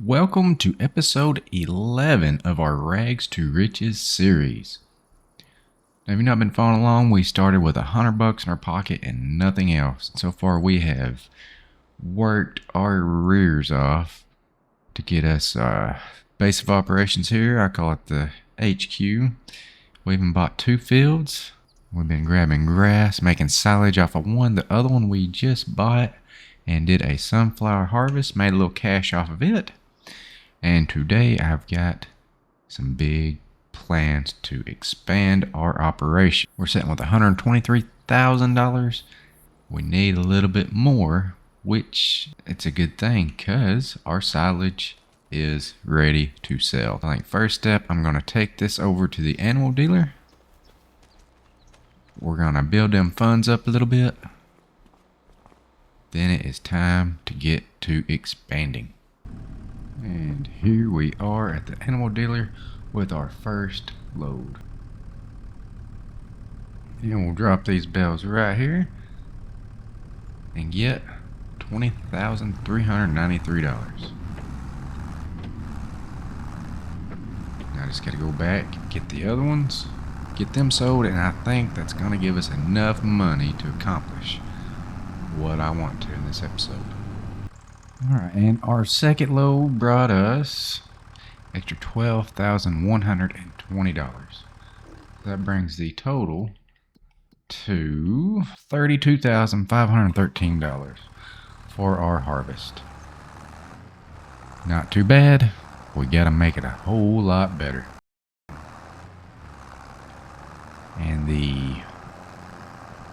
Welcome to episode 11 of our Rags to Riches series. Now, if you've not been following along, we started with $100 in our pocket and nothing else. So far, we have worked our rears off to get us base of operations here. I call it the HQ. We even bought 2 fields. We've been grabbing grass, making silage off of one. The other one we just bought and did a sunflower harvest, made a little cash off of it. And today I've got some big plans to expand our operation. We're sitting with $123,000. We need a little bit more, which it's a good thing because our silage is ready to sell. I think first step, I'm going to take this over to the animal dealer. We're going to build them funds up a little bit. Then it is time to get to expanding. And here we are at the animal dealer with our first load. And we'll drop these bales right here and get $20,393. Now I just gotta go back, get the other ones, get them sold, and I think that's gonna give us enough money to accomplish what I want to in this episode. Alright, and our second load brought us extra $12,120. That brings the total to $32,513 for our harvest. Not too bad. We gotta make it a whole lot better. And the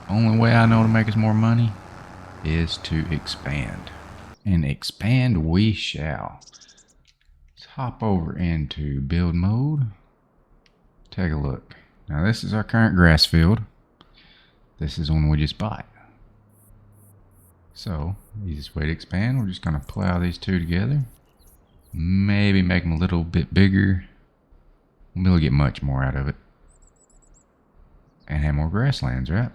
only way I know to make us more money is to expand. And expand we shall. Let's hop over into build mode. Take a look. Now this is our current grass field. This is one we just bought. So, easiest way to expand, we're just going to plow these two together. Maybe make them a little bit bigger. We'll be able to get much more out of it. And have more grasslands, right?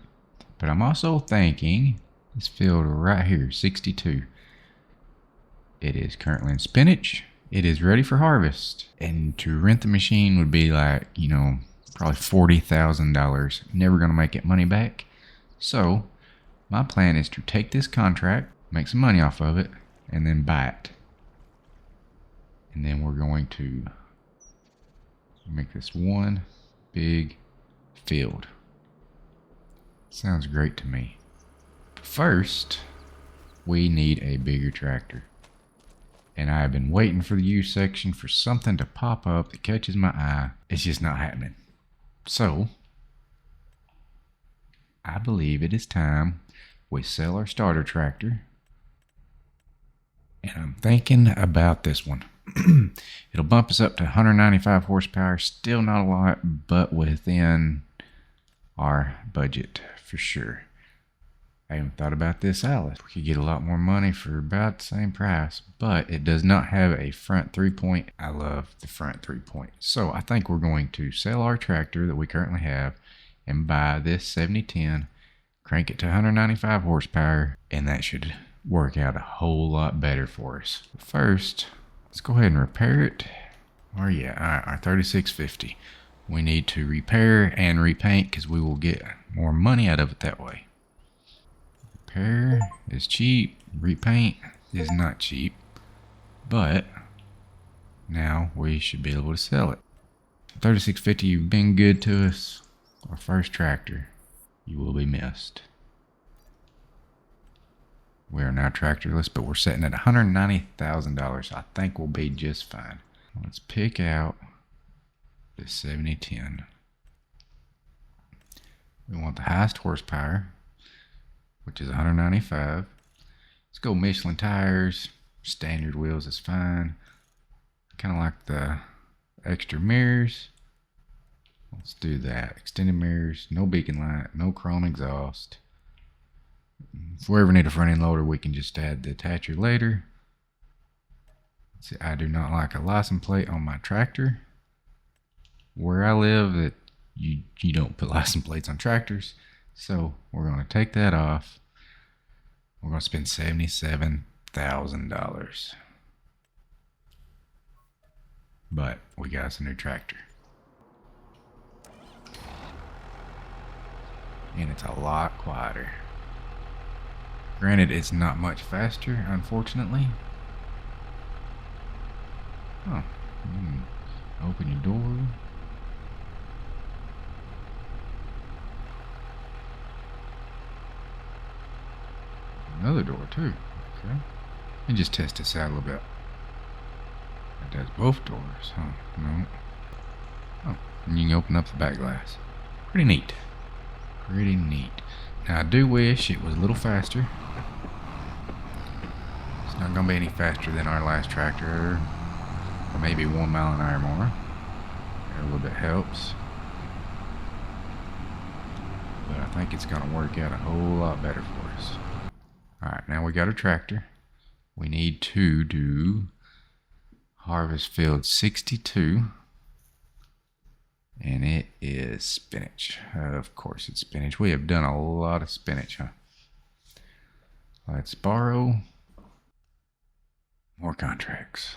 But I'm also thinking this field right here, 62. It is currently in spinach. It is ready for harvest. And to rent the machine would be like, probably $40,000. Never going to make it money back. So, my plan is to take this contract, make some money off of it, and then buy it. And then we're going to make this one big field. Sounds great to me. First, we need a bigger tractor. And I've been waiting for the use section for something to pop up that catches my eye. It's just not happening. So, I believe it is time we sell our starter tractor. And I'm thinking about this one. It'll bump us up to 195 horsepower. Still not a lot, but within our budget for sure. I haven't thought about this Alice. We could get a lot more money for about the same price, but it does not have a front 3-point. I love the front 3-point. So I think we're going to sell our tractor that we currently have and buy this 7010, crank it to 195 horsepower, and that should work out a whole lot better for us. But first, let's go ahead and repair it. Or our 3650. We need to repair and repaint because we will get more money out of it that way. Repair is cheap, repaint is not cheap, but now we should be able to sell it. 3650, you've been good to us. Our first tractor, you will be missed. We are now tractorless, but we're sitting at $190,000. I think we'll be just fine. Let's pick out the 7010. We want the highest horsepower, which is 195. Let's go Michelin tires. Standard wheels is fine. Kind of like the extra mirrors. Let's do that. Extended mirrors, no beacon light, no chrome exhaust. If we ever need a front end loader, we can just add the attacher later. See, I do not like a license plate on my tractor. Where I live, you don't put license plates on tractors. So we're going to take that off. We're going to spend $77,000. but we got us a new tractor. And it's a lot quieter. Granted, it's not much faster, unfortunately. Oh, open your door. Another door too. Okay. And just test this out a little bit. It does both doors, huh? No. Oh, and you can open up the back glass. Pretty neat. Pretty neat. Now I do wish it was a little faster. It's not gonna be any faster than our last tractor. Maybe 1 mile an hour more. A little bit helps. But I think it's gonna work out a whole lot better for us. Alright, now we got a tractor. We need to do harvest field 62. And it is spinach. Of course it's spinach. We have done a lot of spinach, huh? Let's borrow more contracts.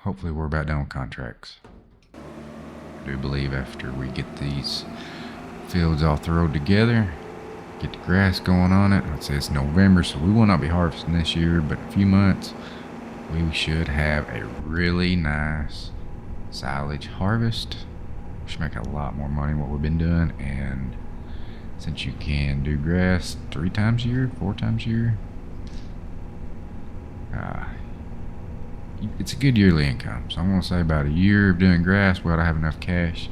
Hopefully we're about done with contracts. I do believe after we get these fields all thrown together, get the grass going on it. I'd say it's November, so we will not be harvesting this year, but in a few months we should have a really nice silage harvest. We should make a lot more money than what we've been doing, and since you can do grass 3 times a year, 4 times a year, it's a good yearly income. So I'm going to say about a year of doing grass, we ought to have enough cash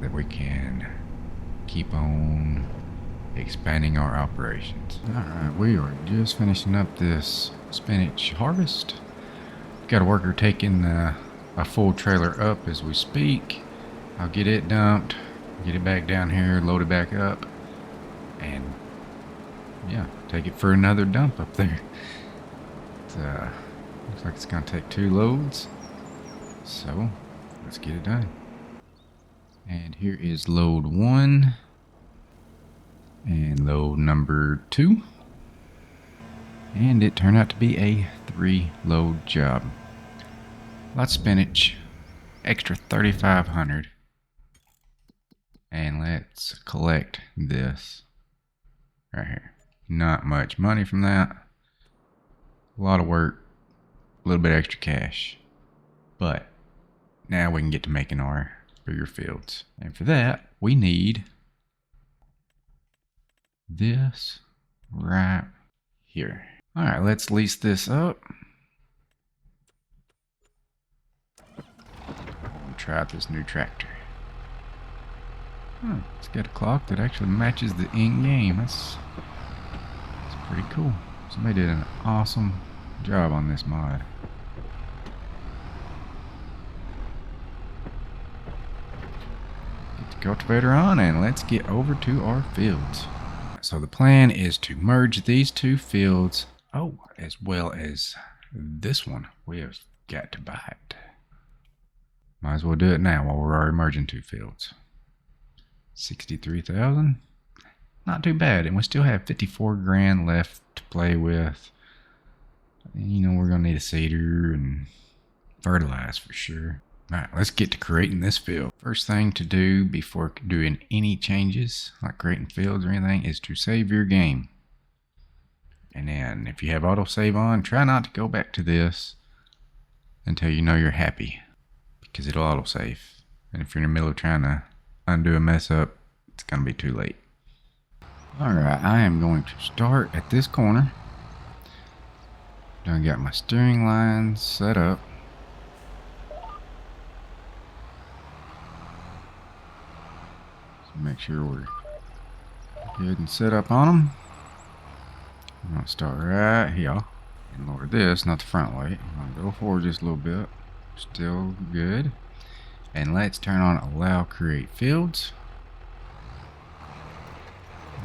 that we can keep on expanding our operations. Alright, we are just finishing up this spinach harvest. Got a worker taking a full trailer up as we speak. I'll get it dumped, get it back down here, load it back up, and yeah, take it for another dump up there. Looks like it's gonna take 2 loads, so let's get it done. And here is load 1 and load number 2, and it turned out to be a 3-load job. Lots of spinach, extra 3,500. And let's collect this right here. Not much money from that. A lot of work, a little bit extra cash. But now we can get to making our bigger fields. And for that, we need this right here. All right, let's lease this up. We'll try out this new tractor. It's got a clock that actually matches the in-game. That's pretty cool. Somebody did an awesome job on this mod. Get the cultivator on and let's get over to our fields. So the plan is to merge these 2 fields, as well as this one. We have got to buy it. Might as well do it now while we're already merging 2 fields. 63,000, not too bad, and we still have 54 grand left to play with. And, you know, we're gonna need a seeder and fertilize for sure. All right, let's get to creating this field. First thing to do before doing any changes, like creating fields or anything, is to save your game. And then if you have autosave on, try not to go back to this until you know you're happy, because it'll autosave. And if you're in the middle of trying to undo a mess up, it's gonna be too late. Alright, I am going to start at this corner. Done got my steering line set up. So make sure we're good and set up on them. I'm gonna start right here and lower this, not the front weight. I'm gonna go forward just a little bit. Still good. And let's turn on allow create fields.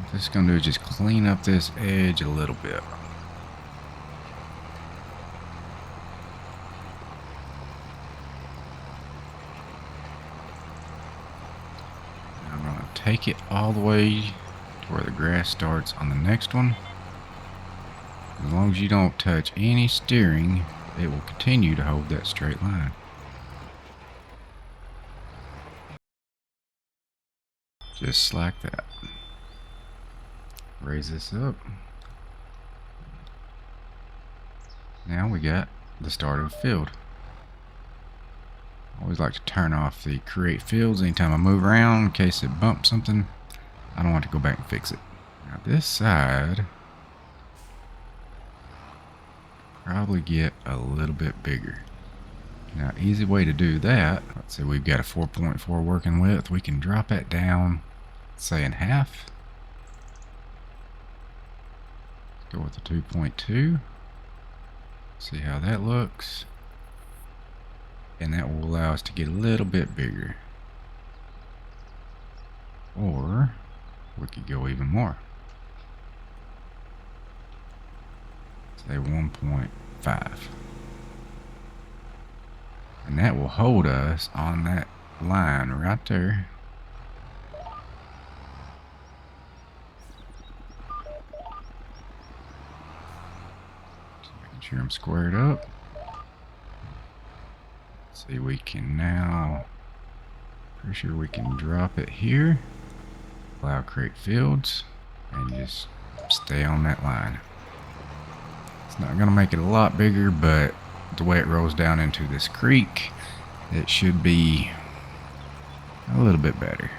What this is going to do is just clean up this edge a little bit. I'm going to take it all the way to where the grass starts on the next one. As long as you don't touch any steering, it will continue to hold that straight line. Just like that. Raise this up. Now we got the start of a field. I always like to turn off the create fields anytime I move around in case it bumps something. I don't want to go back and fix it. Now this side probably get a little bit bigger. Now easy way to do that, let's say we've got a 4.4 working width, we can drop it down, say in half. Let's go with the 2.2. See how that looks. And that will allow us to get a little bit bigger. Or we could go even more. Say 1.5. And that will hold us on that line right there. Just making sure I'm squared up. See, we can now, pretty sure we can drop it here. Allow create fields and just stay on that line. It's not going to make it a lot bigger, but the way it rolls down into this creek, it should be a little bit better.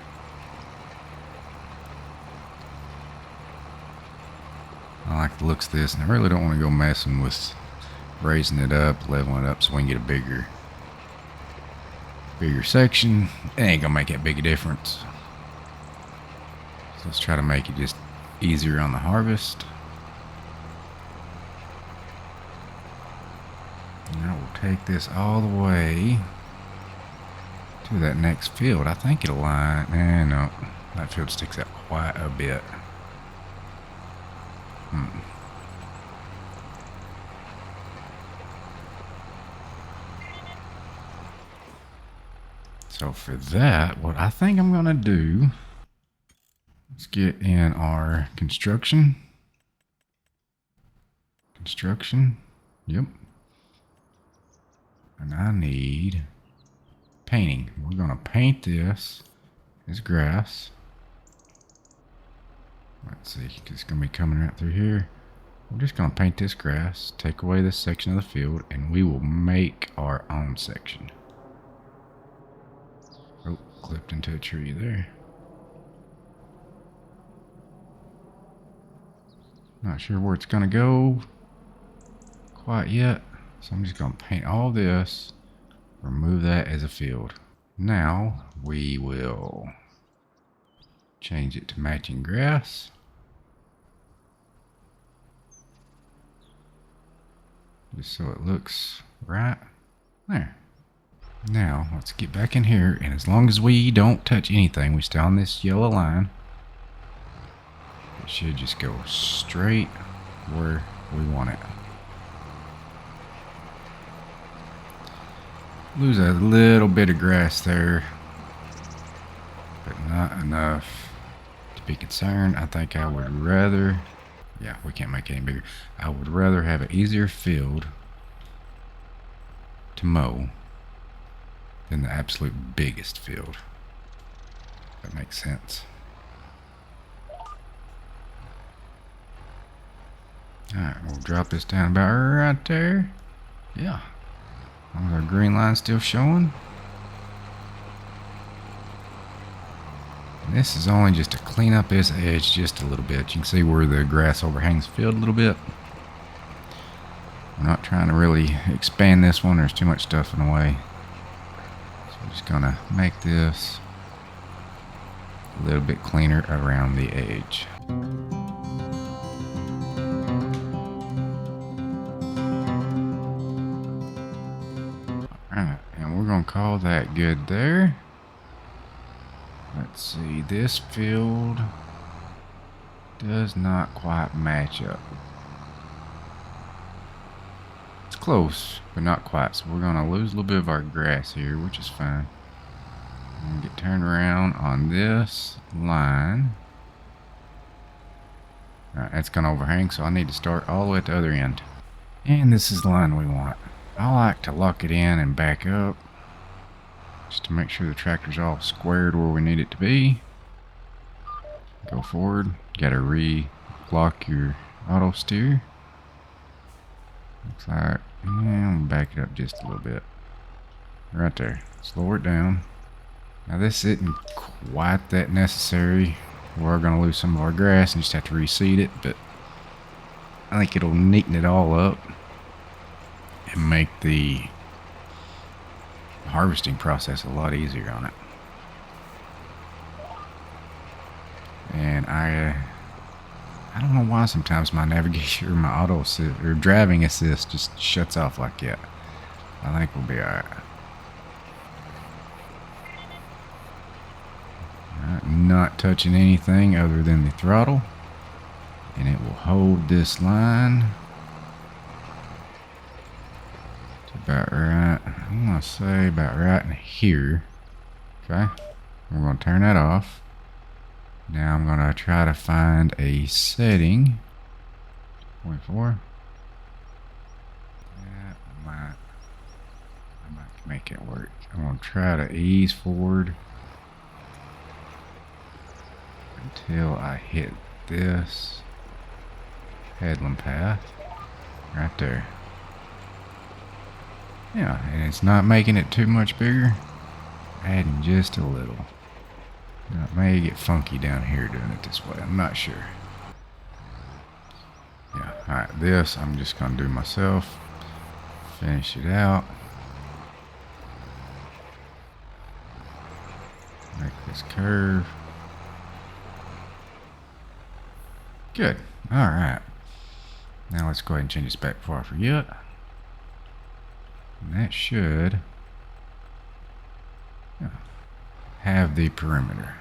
I like the looks of this, and I really don't want to go messing with raising it up, leveling it up so we can get a bigger section. It ain't gonna make that big a difference. So let's try to make it just easier on the harvest. Now we'll take this all the way to that next field. I think it'll line. No, that field sticks out quite a bit. So for that, what I think I'm gonna do, let's get in our construction. Yep. And I need painting. We're gonna paint this as grass. Let's see, it's gonna be coming right through here. We're just gonna paint this grass, take away this section of the field, and we will make our own section. Oh, clipped into a tree there. Not sure where it's gonna go quite yet. So I'm just gonna paint all this, remove that as a field. Now we will change it to matching grass. Just so it looks right there. Now, let's get back in here, and as long as we don't touch anything, we stay on this yellow line. It should just go straight where we want it. Lose a little bit of grass there, but not enough to be concerned. I think I would rather, yeah, we can't make it any bigger. I would rather have an easier field to mow than the absolute biggest field. That makes sense. Alright, we'll drop this down about right there. Yeah. As long as our green line's still showing. And this is only just to clean up this edge just a little bit. You can see where the grass overhangs the field a little bit. We're not trying to really expand this one. There's too much stuff in the way. So we're just gonna make this a little bit cleaner around the edge. Alright, and we're gonna call that good there. Let's see, this field does not quite match up. It's close, but not quite. So we're gonna lose a little bit of our grass here, which is fine. I'm gonna get turned around on this line. Alright, that's gonna overhang, so I need to start all the way at the other end. And this is the line we want. I like to lock it in and back up, just to make sure the tractor's all squared where we need it to be. Go forward. Gotta re-lock your auto steer. Looks like, and back it up just a little bit. Right there. Slow it down. Now this isn't quite that necessary. We're going to lose some of our grass and just have to reseed it, but I think it'll neaten it all up and make the harvesting process a lot easier on it. And I don't know why sometimes my navigation or my auto assist or driving assist just shuts off like that. I think we'll be alright. Not touching anything other than the throttle, and it will hold this line to about right, I'm gonna say about right in here. Okay, we're gonna turn that off. Now I'm gonna try to find a setting. 24. Yeah, I might make it work. I'm gonna try to ease forward until I hit this headland path right there. Yeah, and it's not making it too much bigger, adding just a little. Now, it may get funky down here doing it this way, I'm not sure. Yeah, alright, this I'm just gonna do myself. Finish it out. Make this curve. Good. Alright. Now let's go ahead and change this back before I forget. And that should have the perimeter.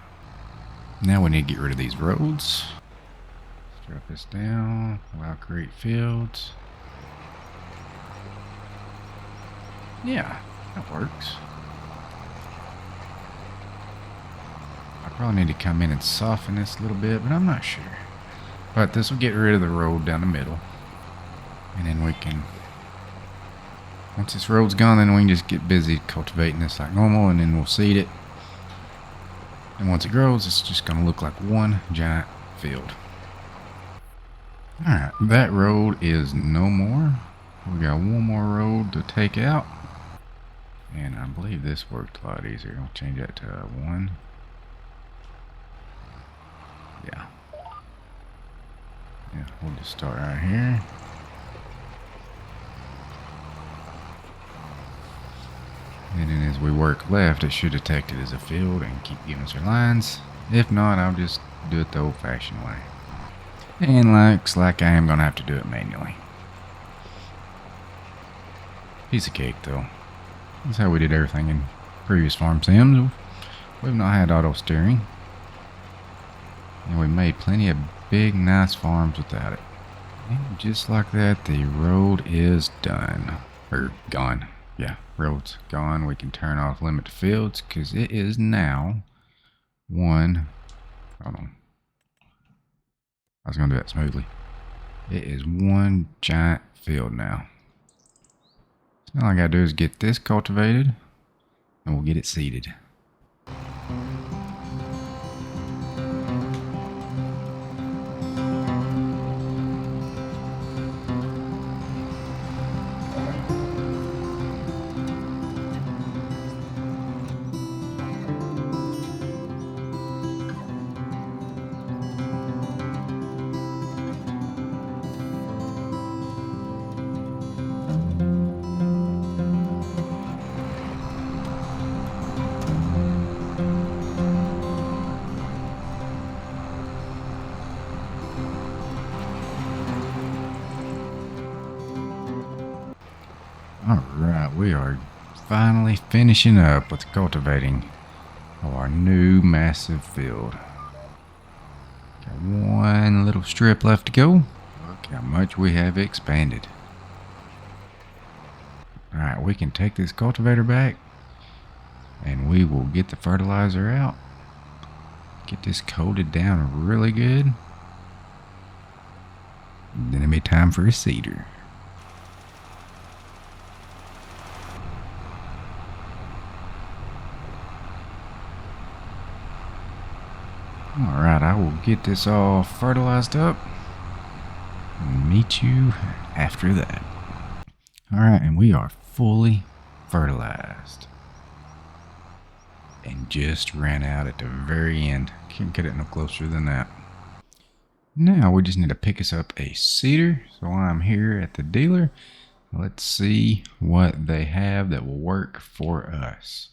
Now we need to get rid of these roads. Let's drop this down. Allow create fields. Yeah, that works. I probably need to come in and soften this a little bit, but I'm not sure. But this will get rid of the road down the middle. And then we can, once this road's gone, then we can just get busy cultivating this like normal, and then we'll seed it. And once it grows, it's just going to look like one giant field. Alright, that road is no more. We got one more road to take out. And I believe this worked a lot easier. I'll change that to 1. Yeah. Yeah, we'll just start right here. And then as we work left, it should detect it as a field and keep giving us our lines. If not, I'll just do it the old-fashioned way. And looks like I am going to have to do it manually. Piece of cake, though. That's how we did everything in previous farm sims. We've not had auto steering. And we made plenty of big, nice farms without it. And just like that, the road is done. Or gone. Yeah, road's gone. We can turn off limit to fields because it is now one. Hold on. I was going to do that smoothly. It is one giant field now. So all I got to do is get this cultivated and we'll get it seeded. Alright, we are finally finishing up with cultivating our new massive field. Got one little strip left to go. Look how much we have expanded. Alright, we can take this cultivator back and we will get the fertilizer out. Get this coated down really good. Then it'll be time for a seeder. Alright, I will get this all fertilized up and meet you after that. Alright, and we are fully fertilized. And just ran out at the very end. Can't get it no closer than that. Now we just need to pick us up a seeder. So I'm here at the dealer. Let's see what they have that will work for us.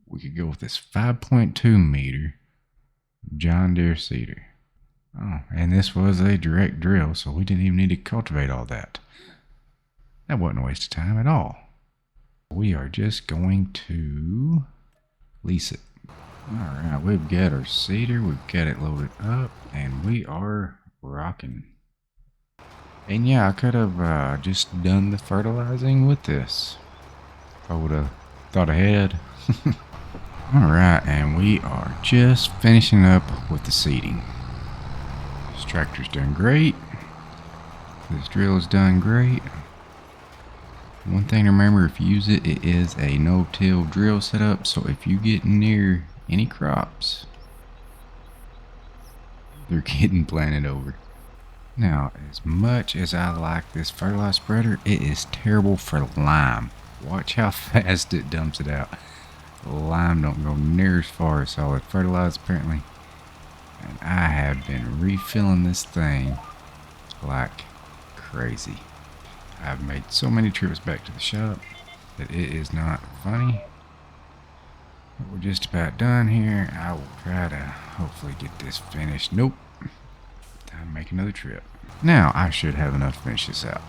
We could go with this 5.2 meter John Deere seeder. Oh, and this was a direct drill, so we didn't even need to cultivate all that. That wasn't a waste of time at all. We are just going to lease it. Alright, we've got our seeder, we've got it loaded up, and we are rocking. And yeah, I could have just done the fertilizing with this. I would have thought ahead. Alright, and we are just finishing up with the seeding. This tractor's done great. This drill is done great. One thing to remember, if you use it, it is a no-till drill setup, so if you get near any crops, they're getting planted over. Now, as much as I like this fertilizer spreader, it is terrible for lime. Watch how fast it dumps it out. Lime don't go near as far as solid fertilizer apparently. And I have been refilling this thing like crazy. I've made so many trips back to the shop that it is not funny. But we're just about done here. I will try to hopefully get this finished. Nope. Time to make another trip. Now I should have enough to finish this out.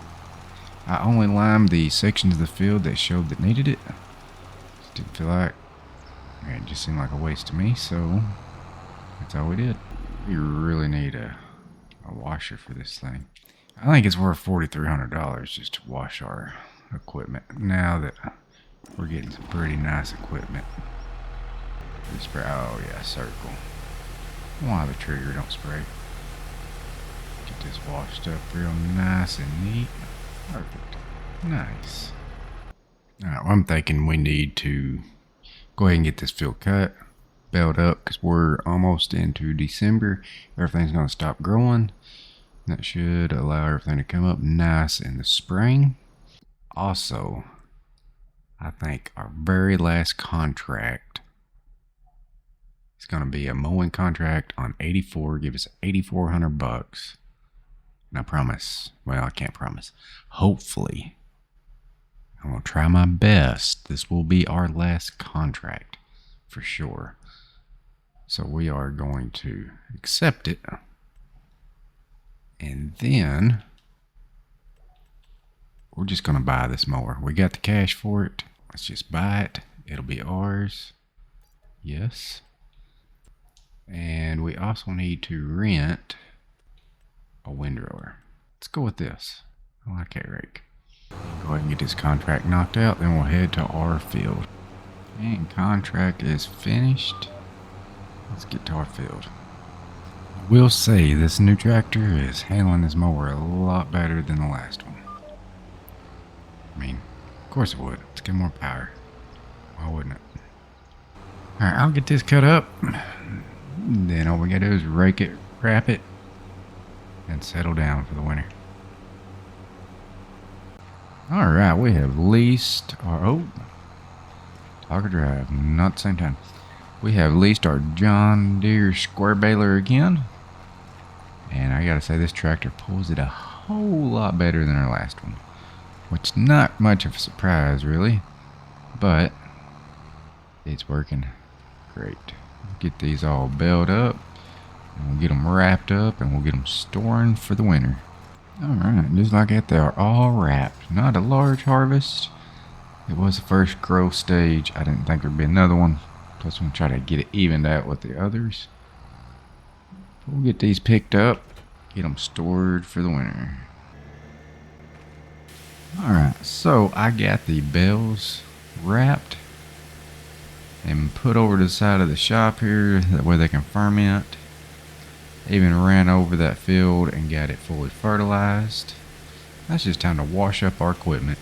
I only limed the sections of the field that showed that needed it. Just didn't feel like it just seemed like a waste to me, so that's all we did. We really need a washer for this thing. I think it's worth $4,300 just to wash our equipment. Now that we're getting some pretty nice equipment. We spray. Oh yeah, circle. Why the trigger don't spray? Get this washed up real nice and neat. Perfect. Nice. Alright, well, I'm thinking we need to go ahead and get this field cut, baled up, because we're almost into December. Everything's going to stop growing. That should allow everything to come up nice in the spring. Also, I think our very last contract is going to be a mowing contract on 84. Give us $8,400. And I promise, well, I can't promise. Hopefully, I'm going to try my best. This will be our last contract for sure. So we are going to accept it. And then we're just going to buy this mower. We got the cash for it. Let's just buy it. It'll be ours. Yes. And we also need to rent a windrower. Let's go with this. I like that rake. Go ahead and get this contract knocked out. Then we'll head to our field. And contract is finished. Let's get to our field. We'll say this new tractor is handling this mower a lot better than the last one. I mean, of course it would. It's got more power. Why wouldn't it? Alright, I'll get this cut up. Then all we gotta do is rake it, wrap it, and settle down for the winter. Alright, we have leased our... Talker Drive, not the same time. We have leased our John Deere square baler again. And I gotta say, this tractor pulls it a whole lot better than our last one. Which not much of a surprise, really. But it's working great. Get these all baled up. And we'll get them wrapped up and we'll get them storing for the winter. Alright, just like that, they are all wrapped. Not a large harvest. It was the first growth stage. I didn't think there'd be another one. Plus, I'm going to try to get it evened out with the others. We'll get these picked up, get them stored for the winter. Alright, so I got the bales wrapped and put over to the side of the shop here. That way they can ferment. Even ran over that field and got it fully fertilized. That's just time to wash up our equipment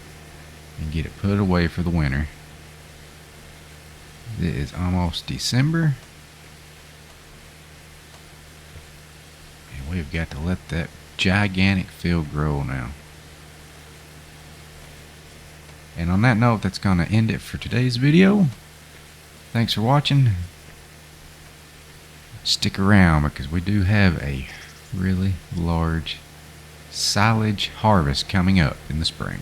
and get it put away for the winter. It is almost December. we've got to let that gigantic field grow now. And on that note, that's going to end it for today's video. Thanks for watching. Stick around because we do have a really large silage harvest coming up in the spring.